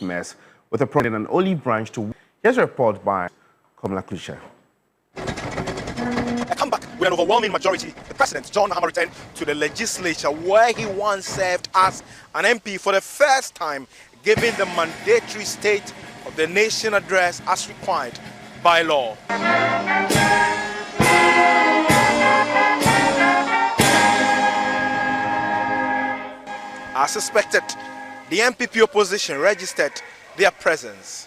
mess with a problem in an olive branch to... Here's a report by Kamala Kusha. A comeback with an overwhelming majority, the President John Mahama returned to the legislature where he once served as an MP for the first time, giving the mandatory State of the Nation address as required by law. As suspected, the MPP opposition registered their presence.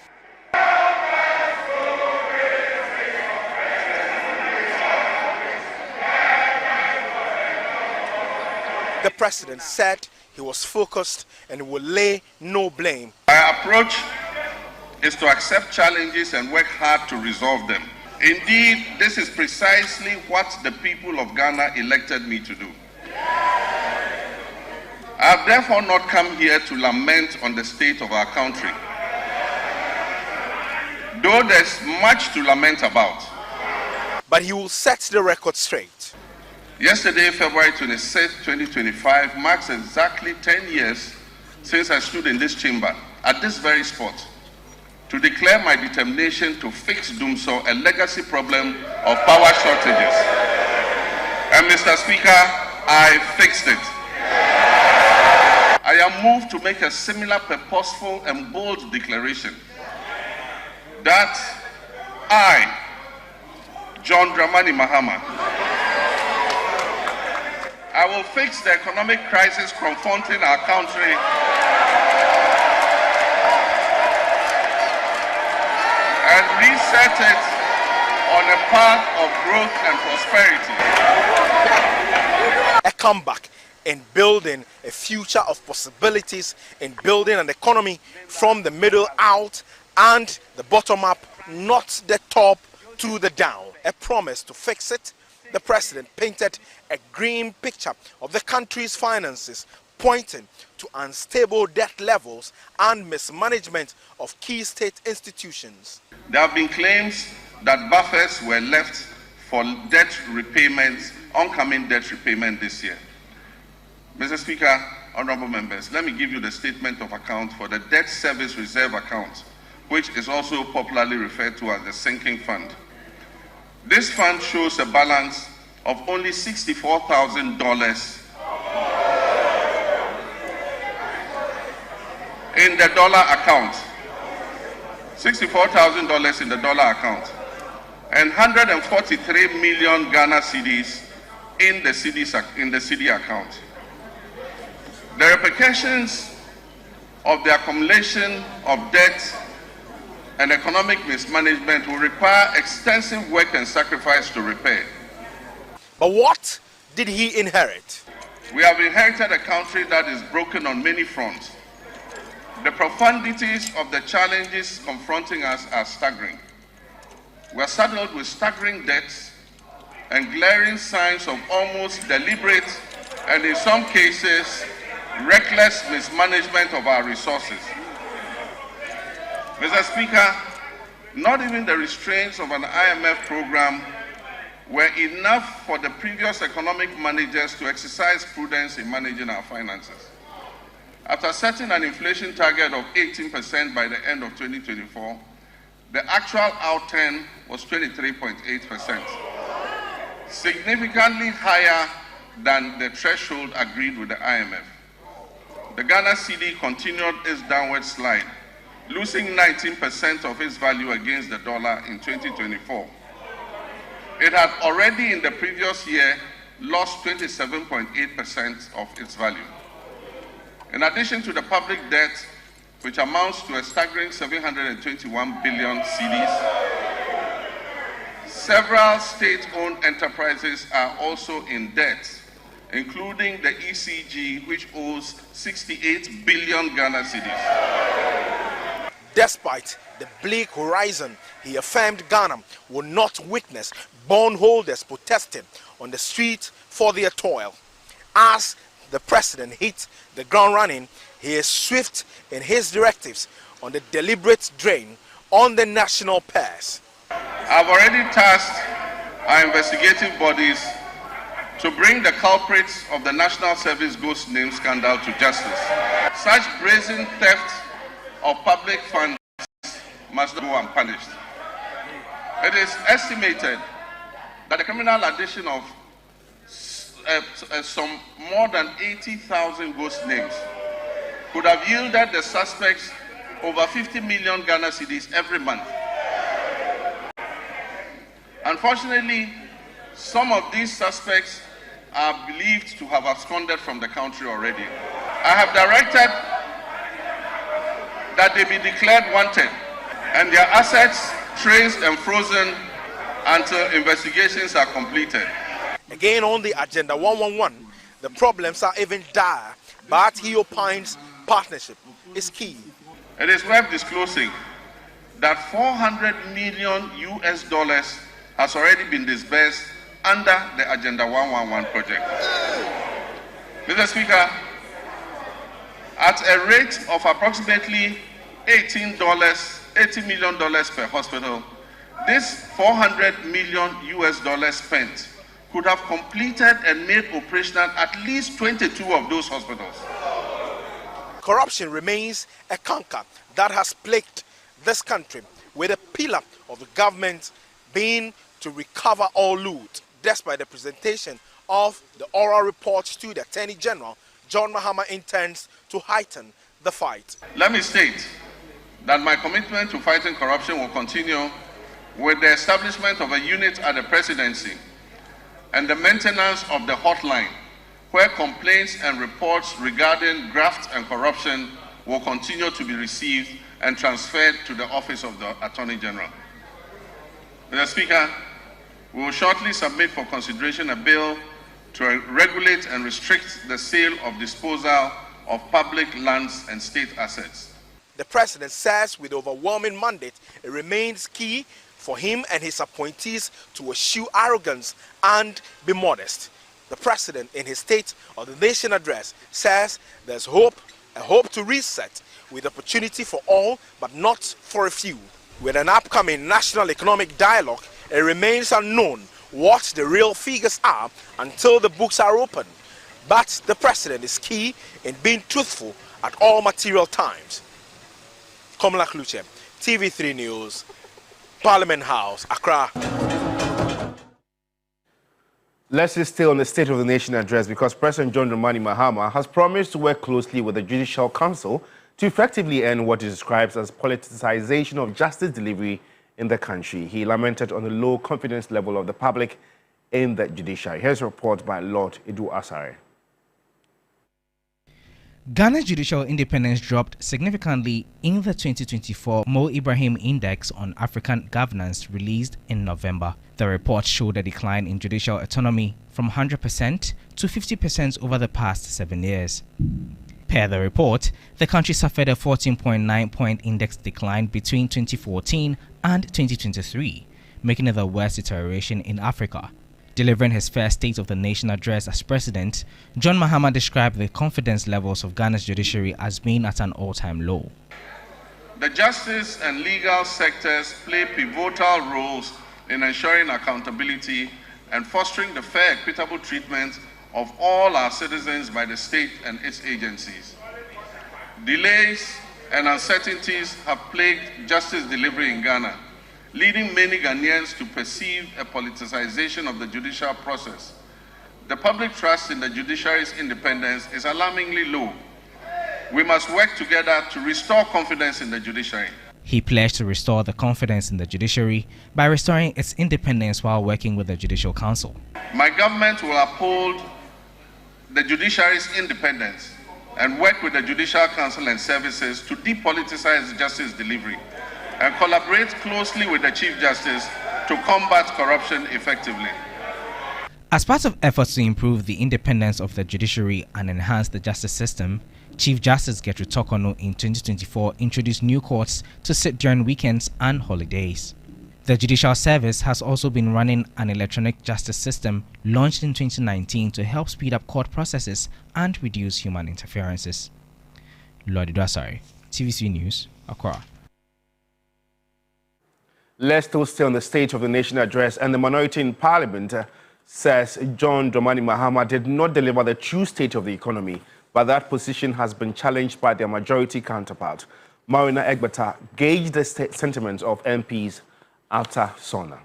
The President said he was focused and would lay no blame. My approach is to accept challenges and work hard to resolve them. Indeed, this is precisely what the people of Ghana elected me to do. I have therefore not come here to lament on the state of our country, though there's much to lament about. But he will set the record straight. Yesterday, February 26, 2025, marks exactly 10 years since I stood in this chamber, at this very spot, to declare my determination to fix Dumso, a legacy problem of power shortages. And Mr. Speaker, I fixed it. I am moved to make a similar purposeful and bold declaration that I, John Dramani Mahama, I will fix the economic crisis confronting our country and reset it on a path of growth and prosperity. A comeback in building a future of possibilities, in building an economy from the middle out and the bottom up, not the top to the down. A promise to fix it. The President painted a grim picture of the country's finances, pointing to unstable debt levels and mismanagement of key state institutions. There have been claims that buffers were left for debt repayments, oncoming debt repayment this year. Mr. Speaker, honorable members, let me give you the statement of account for the Debt Service Reserve Account, which is also popularly referred to as the sinking fund. This fund shows a balance of only $64,000 in the dollar account. $64,000 in the dollar account. And 143 million Ghana cedis in the CD account. The repercussions of the accumulation of debt and economic mismanagement will require extensive work and sacrifice to repair. But what did he inherit? We have inherited a country that is broken on many fronts. The profundities of the challenges confronting us are staggering. We are saddled with staggering debts and glaring signs of almost deliberate and in some cases reckless mismanagement of our resources. Mr. Speaker, not even the restraints of an IMF program were enough for the previous economic managers to exercise prudence in managing our finances. After setting an inflation target of 18% by the end of 2024, the actual outturn was 23.8%, significantly higher than the threshold agreed with the IMF. The Ghana cedi continued its downward slide, losing 19% of its value against the dollar in 2024. It had already in the previous year lost 27.8% of its value. In addition to the public debt, which amounts to a staggering 721 billion cedis, several state-owned enterprises are also in debt, including the ECG, which owes 68 billion Ghana cedis. Despite the bleak horizon, he affirmed Ghana will not witness bondholders protesting on the street for their toil. As the President hit the ground running, he is swift in his directives on the deliberate drain on the national purse. I've already tasked our investigative bodies to bring the culprits of the National Service Ghost Name scandal to justice. Such brazen theft of public funds must go unpunished. It is estimated that the criminal addition of some more than 80,000 ghost names could have yielded the suspects over 50 million Ghana cedis every month. Unfortunately, some of these suspects are believed to have absconded from the country already. I have directed that they be declared wanted and their assets traced and frozen until investigations are completed. Again on the agenda 111, the problems are even dire, but he opines partnership is key. It is worth disclosing that $400 million has already been disbursed under the Agenda 111 project. Mr. Speaker, at a rate of approximately $80 million per hospital, this $400 million spent could have completed and made operational at least 22 of those hospitals. Corruption remains a canker that has plagued this country, with a pillar of the government being to recover all loot. Despite the presentation of the oral report to the Attorney General, John Mahama intends to heighten the fight. Let me state that my commitment to fighting corruption will continue with the establishment of a unit at the presidency and the maintenance of the hotline, where complaints and reports regarding graft and corruption will continue to be received and transferred to the Office of the Attorney General. Mr. Speaker, we will shortly submit for consideration a bill to regulate and restrict the sale of disposal of public lands and state assets. The president says with overwhelming mandate, it remains key for him and his appointees to eschew arrogance and be modest. The president, in his State of the Nation address, says there's hope, a hope to reset with opportunity for all, but not for a few. With an upcoming national economic dialogue, it remains unknown what the real figures are until the books are open. But the president is key in being truthful at all material times. Komla Kluche, TV3 News, Parliament House, Accra. Let's stay on the State of the Nation address because President John Dramani Mahama has promised to work closely with the Judicial Council to effectively end what he describes as politicization of justice delivery in the country. He lamented on the low confidence level of the public in the judiciary. Here's a report by Lord Edu Asare. Ghana's judicial independence dropped significantly in the 2024 Mo Ibrahim Index on African Governance released in November. The report showed a decline in judicial autonomy from 100% to 50% over the past 7 years. Per the report, the country suffered a 14.9-point index decline between 2014 and 2023, making it the worst deterioration in Africa. Delivering his first State of the Nation address as president, John Mahama described the confidence levels of Ghana's judiciary as being at an all-time low. The justice and legal sectors play pivotal roles in ensuring accountability and fostering the fair, equitable treatment of all our citizens by the state and its agencies. Delays and uncertainties have plagued justice delivery in Ghana, leading many Ghanaians to perceive a politicization of the judicial process. The public trust in the judiciary's independence is alarmingly low. We must work together to restore confidence in the judiciary. He pledged to restore the confidence in the judiciary by restoring its independence while working with the Judicial Council. My government will uphold the judiciary's independence and work with the Judicial Council and services to depoliticize justice delivery and collaborate closely with the Chief Justice to combat corruption effectively. As part of efforts to improve the independence of the judiciary and enhance the justice system, Chief Justice Gertrude Tokono in 2024 introduced new courts to sit during weekends and holidays. The Judicial Service has also been running an electronic justice system launched in 2019 to help speed up court processes and reduce human interferences. Lord Idwasari, TV3 News, Accra. Let's still stay on the State of the Nation address, and the minority in Parliament says John Dramani Mahama did not deliver the true state of the economy, but that position has been challenged by their majority counterpart. Marina Egbata gauged the sentiments of MPs after SONA.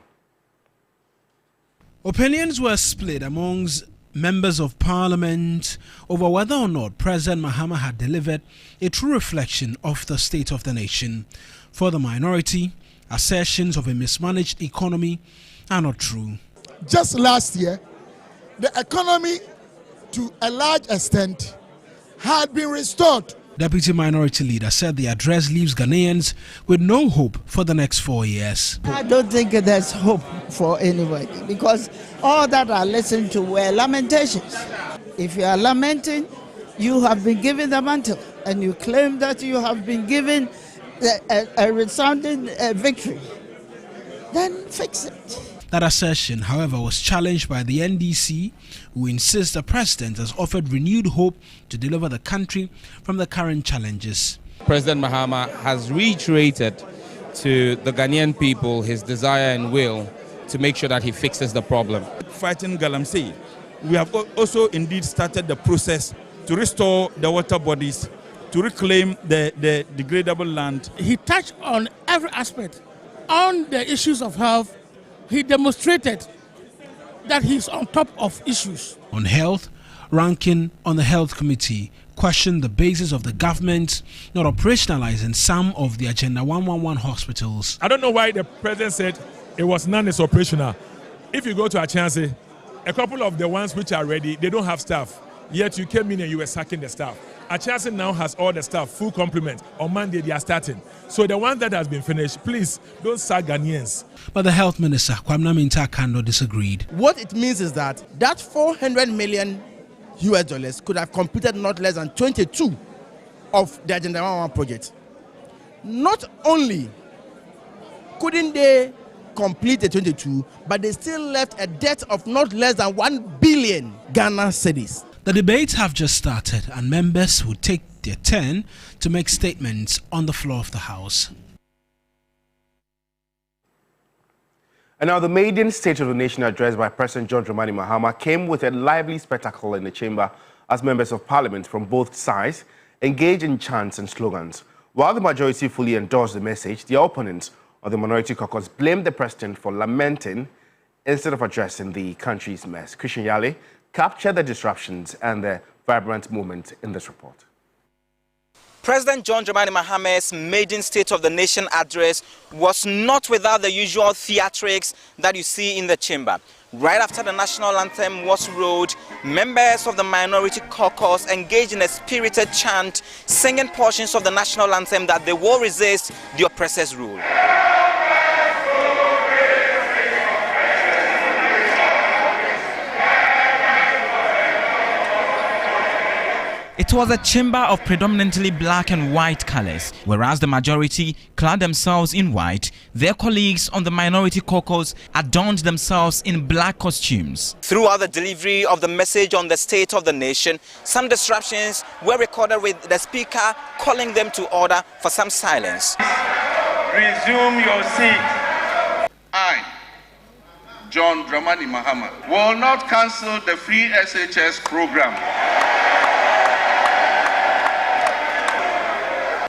Opinions were split amongst members of Parliament over whether or not President Mahama had delivered a true reflection of the state of the nation. For the minority, assertions of a mismanaged economy are not true. Just last year, the economy, to a large extent, had been restored. Deputy Minority Leader said the address leaves Ghanaians with no hope for the next 4 years. I don't think there's hope for anybody because all that I listened to were lamentations. If you are lamenting, you have been given the mantle and you claim that you have been given a resounding victory, then fix it. That assertion, however, was challenged by the NDC, who insists the president has offered renewed hope to deliver the country from the current challenges. President Mahama has reiterated to the Ghanaian people his desire and will to make sure that he fixes the problem. Fighting Galamsey, we have also indeed started the process to restore the water bodies, to reclaim the degradable land. He touched on every aspect. On the issues of health, he demonstrated that he's on top of issues. On health, ranking on the health committee questioned the basis of the government not operationalizing some of the Agenda 111 hospitals. I don't know why the president said it was non-operational. If you go to Ashanti, a couple of the ones which are ready, they don't have staff. Yet you came in and you were sacking the staff. Ashanti now has all the staff, full complement. On Monday they are starting. So the one that has been finished, please don't sack Ghanaians. But the health minister, Kwamna Mintakando, disagreed. What it means is that 400 million US dollars could have completed not less than 22 of the Agenda 111 project. Not only couldn't they complete the 22, but they still left a debt of not less than 1 billion Ghana cedis. The debates have just started and members will take their turn to make statements on the floor of the House. And now the maiden State of the Nation address by President John Dramani Mahama came with a lively spectacle in the chamber as members of Parliament from both sides engaged in chants and slogans. While the majority fully endorsed the message, the opponents of the minority caucus blamed the president for lamenting instead of addressing the country's mess. Christian Yale captured the disruptions and the vibrant moment in this report. President John Dramani Mahama's maiden State of the Nation address was not without the usual theatrics that you see in the chamber. Right after the national anthem was rolled, members of the minority caucus engaged in a spirited chant, singing portions of the national anthem that they will resist the oppressor's rule. It was a chamber of predominantly black and white colors, whereas the majority clad themselves in white. Their colleagues on the minority caucus adorned themselves in black costumes. Throughout the delivery of the message on the state of the nation, some disruptions were recorded with the speaker calling them to order for some silence. Resume your seat. I, John Dramani Mahama, will not cancel the free SHS program.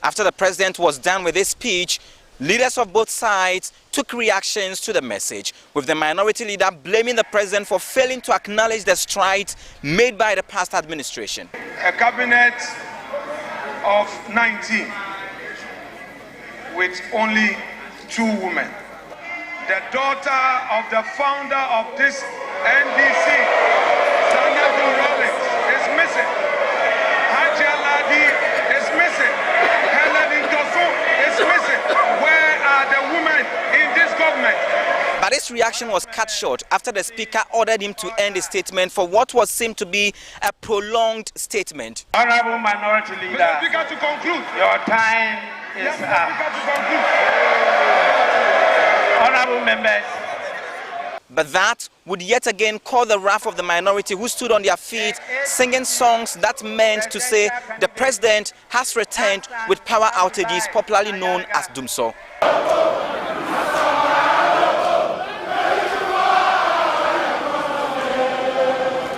After the president was done with his speech, leaders of both sides took reactions to the message, with the minority leader blaming the president for failing to acknowledge the strides made by the past administration. A cabinet of 19 with only 2 women. The daughter of the founder of this NDC, Senator Rollins, is missing. Hajia Ladi is missing. Is missing. Where are the women in this government? But his reaction was cut short after the speaker ordered him to end his statement for what was seen to be a prolonged statement. Honorable Minority Leader, Mr. Speaker, to conclude. Your time is up. Honorable members. But that would yet again call the wrath of the minority, who stood on their feet singing songs that meant to say the president has returned with power outages, popularly known as Dumso.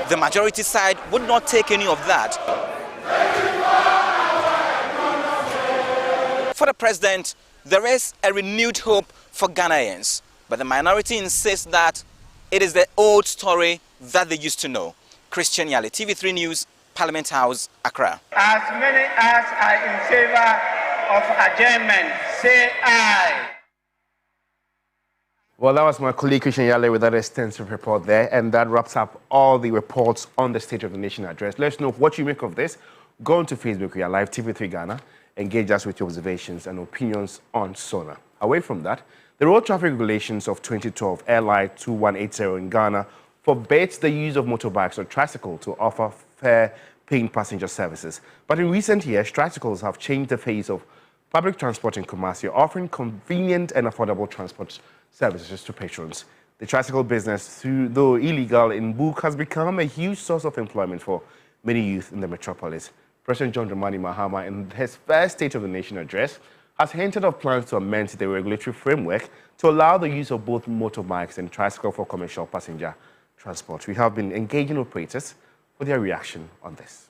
The majority side would not take any of that. For the president, there is a renewed hope for Ghanaians, but the minority insists that it is the old story that they used to know. Christian Yale, TV3 News, Parliament House, Accra. As many as are in favor of adjournment, say aye. Well, that was my colleague Christian Yale with that extensive report there, and that wraps up all the reports on the State of the Nation address. Let us know what you make of this. Go on to Facebook, we are live TV3 Ghana. Engage us with your observations and opinions on SONA. Away from that, the Road Traffic Regulations of 2012, LI 2180 in Ghana, forbids the use of motorbikes or tricycle to offer fare-paying passenger services. But in recent years, tricycles have changed the face of public transport in Kumasi, offering convenient and affordable transport services to patrons. The tricycle business, though illegal in book, has become a huge source of employment for many youth in the metropolis. President John Dramani Mahama, in his first State of the Nation address, has hinted of plans to amend the regulatory framework to allow the use of both motorbikes and tricycle for commercial passenger transport. We have been engaging operators for their reaction on this.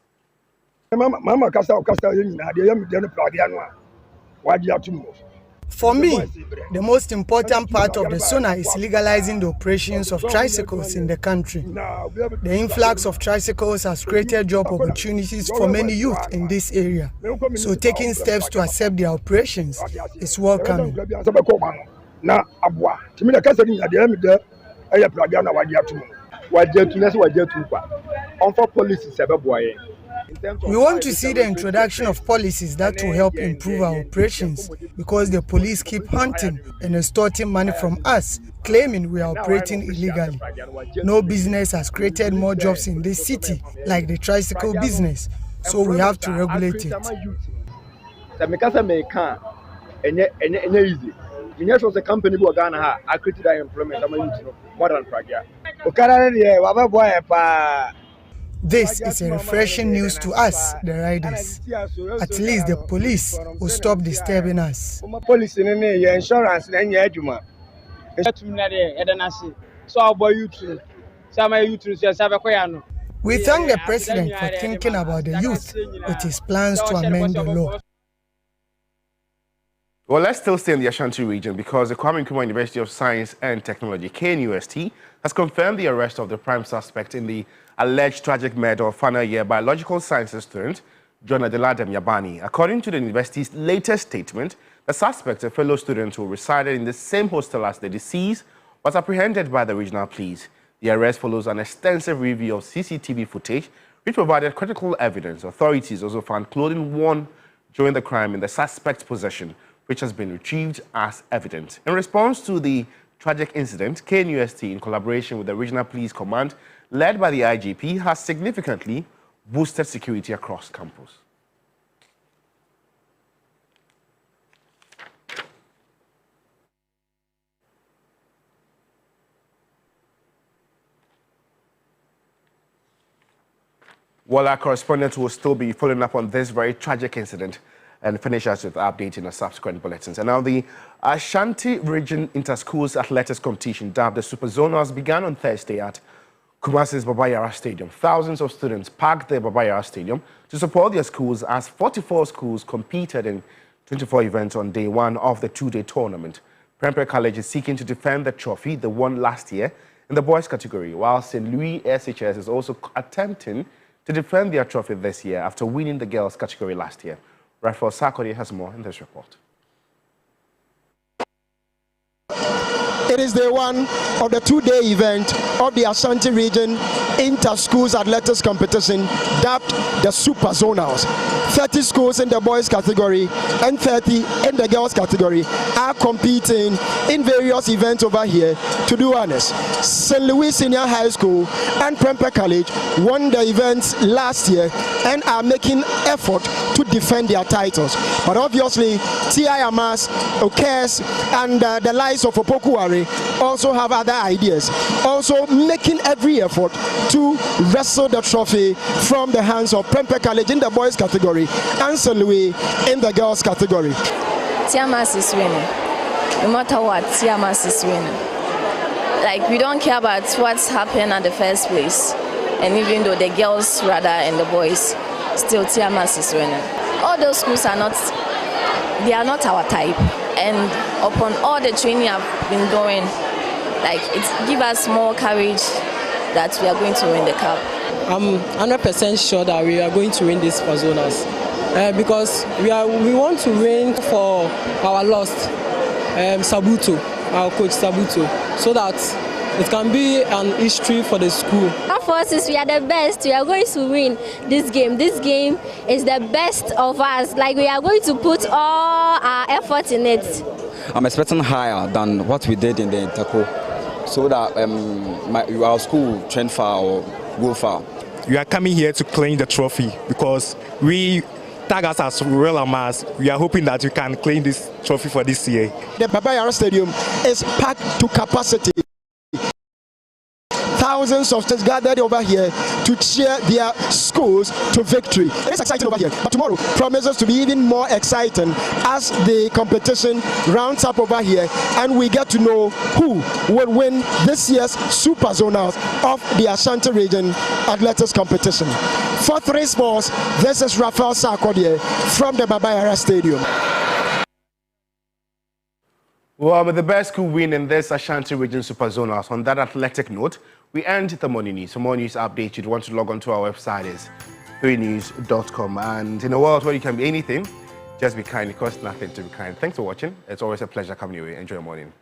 For me, the most important part of the SONA is legalizing the operations of tricycles in the country. The influx of tricycles has created job opportunities for many youth in this area, so taking steps to accept their operations is welcome. We want to see the introduction of policies that will help improve our operations, because the police keep hunting and extorting money from us, claiming we are operating illegally. No business has created more jobs in this city like the tricycle business, so we have to regulate it. This is a refreshing news to us, the riders. At least the police will stop disturbing us. We thank the president for thinking about the youth with his plans to amend the law. Well, let's still stay in the Ashanti region, because the Kwame Nkrumah University of Science and Technology, KNUST, has confirmed the arrest of the prime suspect in the alleged tragic murder of final year biological sciences student John Adeladem Yabani. According to the university's latest statement, the suspect, a fellow student who resided in the same hostel as the deceased, was apprehended by the regional police. The arrest follows an extensive review of CCTV footage, which provided critical evidence. Authorities also found clothing worn during the crime in the suspect's possession, which has been retrieved as evidence. In response to the tragic incident, KNUST, in collaboration with the Regional Police Command, led by the IGP, has significantly boosted security across campus. Well, our correspondent will still be following up on this very tragic incident and finish us with updates in the subsequent bulletins. And now the Ashanti Region Inter-Schools Athletics Competition, dubbed the Super Zonals, began on Thursday at Kumasi's Baba Yara Stadium. Thousands of students packed the Baba Yara Stadium to support their schools, as 44 schools competed in 24 events on day one of the two-day tournament. Prempeh College is seeking to defend the trophy they won last year in the boys category, while St. Louis SHS is also attempting to defend their trophy this year after winning the girls category last year. Raphael Sarkodie has more in this report. It is day one of the two-day event of the Ashanti Region Inter-Schools Athletics Competition, dubbed the Super Zonals. 30 schools in the boys category and 30 in the girls category are competing in various events over here. To do honest, St. Louis Senior High School and Prempeh College won the events last year and are making effort to defend their titles. But obviously, T.I. Amas, Okes, and the likes of Opokuwari also have other ideas, also making every effort to wrestle the trophy from the hands of Prempeh College in the boys category and St. Louis in the girls category. Tiamas is winning. No matter what, Tiamas is winning. Like, we don't care about what's happened at the first place. And even though the girls rather and the boys, still Tiamas is winning. All those schools are not they are not our type. And upon all the training I've been doing, like it gives us more courage that we are going to win the cup. I'm 100% sure that we are going to win this for Zonas because we want to win for our lost Sabuto, our coach Sabuto, so that it can be an history for the school. Our forces, we are the best. We are going to win this game. This game is the best of us. Like we are going to put all our effort in it. I'm expecting higher than what we did in the Interco, so that our school trend far or go far. We are coming here to claim the trophy because we tag us as Royal Amas. We are hoping that we can claim this trophy for this year. The Baba Yara Stadium is packed to capacity. Thousands of students gathered over here to cheer their schools to victory. It is exciting over here, but tomorrow promises to be even more exciting as the competition rounds up over here and we get to know who will win this year's Super Zonals of the Ashanti Region Athletics Competition. For 3 Sports, this is Raphael Sarkodie from the Baba Yara Stadium. Well, with the best could win in this Ashanti Region Super Zonals. On that athletic note, we end the morning news. For more news updates, you'd want to log on to our website, is 3news.com. And in a world where you can be anything, just be kind. It costs nothing to be kind. Thanks for watching. It's always a pleasure coming your way. Enjoy your morning.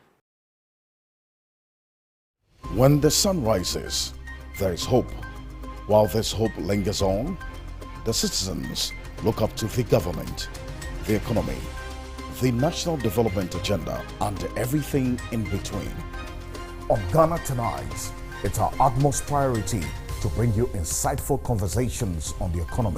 When the sun rises, there is hope. While this hope lingers on, the citizens look up to the government, the economy, the national development agenda, and everything in between. On Ghana Tonight, it's our utmost priority to bring you insightful conversations on the economy,